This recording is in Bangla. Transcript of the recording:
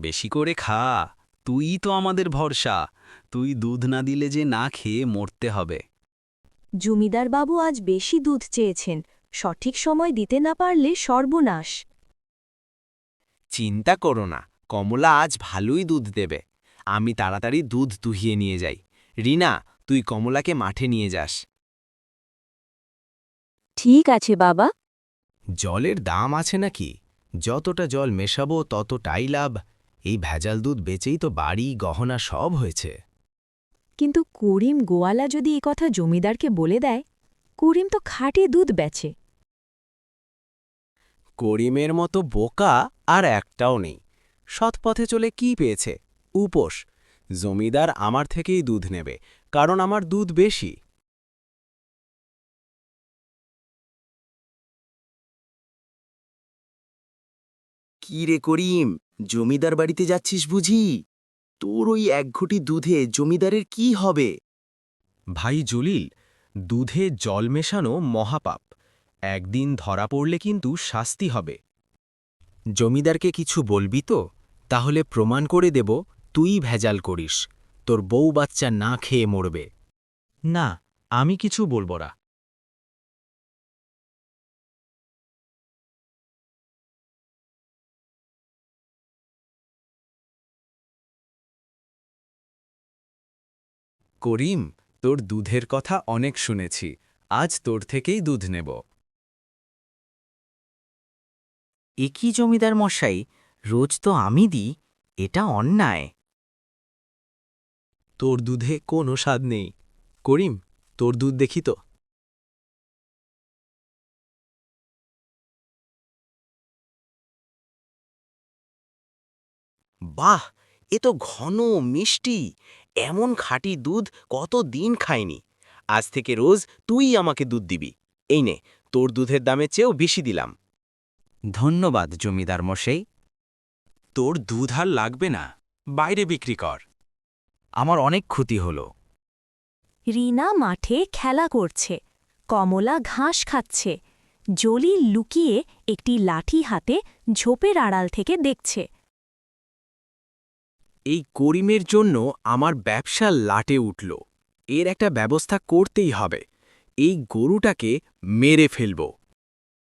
বেশি করে খা। তুই তো আমাদের ভরসা। তুই দুধ না দিলে যে না খেয়ে মরতে হবে। জমিদার বাবু আজ বেশি দুধ চেয়েছেন, সঠিক সময় দিতে না পারলে সর্বনাশ। চিন্তা করো না, কমলা আজ ভালোই দুধ দেবে। আমি তাড়াতাড়ি দুধ দুহিয়ে নিয়ে যাই। রিনা, তুই কমলাকে মাঠে নিয়ে যাস। ঠিক আছে বাবা। জলের দাম আছে নাকি? যতটা জল মেশাবো ততটাই লাভ। এই ভেজাল দুধ বেচেই তো বাড়ি গহনা সব হয়েছে। কিন্তু করিম গোয়ালা যদি এ কথা জমিদারকে বলে দেয়, করিম তো খাঁটি দুধ বেচে। করিমের মতো বোকা আর একটাও নেই। সৎপথে চলে কি পেয়েছে? উপোস। জমিদার আমার থেকেই দুধ নেবে, কারণ আমার দুধ বেশি। কি রে করিম, জমিদার বাড়িতে যাচ্ছিস বুঝি? তোর ওই এক ঘটি দুধে জমিদারের কি হবে? ভাই জলিল, দুধে জল মেশানো মহাপাপ। একদিন ধরা পড়লে কিন্তু শাস্তি হবে। জমিদারকে কিছু বলবি তো? তাহলে প্রমাণ করে দেব তুই ভেজাল করিস। তোর বউ বাচ্চা না খেয়ে মরবে। না, আমি কিছু বলবো না। করিম, তোর দুধের কথা অনেক শুনেছি। আজ তোর থেকেই দুধ নেব। একই জমিদার মশাই, রোজ তো আমি দিই, এটা অন্যায়। তোর দুধে কোনো স্বাদ নেই। করিম, তোর দুধ দেখি তো। বাহ, এ তো ঘন মিষ্টি। এমন খাঁটি দুধ কত দিন খাইনি। আজ থেকে রোজ তুই আমাকে দুধ দিবি। এই নে, তোর দুধের দামে চেয়েও বেশি দিলাম। ধন্যবাদ জমিদার মশাই। তোর দুধ আর লাগবে না, বাইরে বিক্রি কর। আমার অনেক ক্ষতি হলো। রিনা মাঠে খেলা করছে, কমলা ঘাস খাচ্ছে, জলিল লুকিয়ে একটি লাঠি হাতে ঝোপের আড়াল থেকে দেখছে। এই করিমের জন্য আমার ব্যবসা লাটে উঠল। এর একটা ব্যবস্থা করতেই হবে। এই গরুটাকে মেরে ফেলব।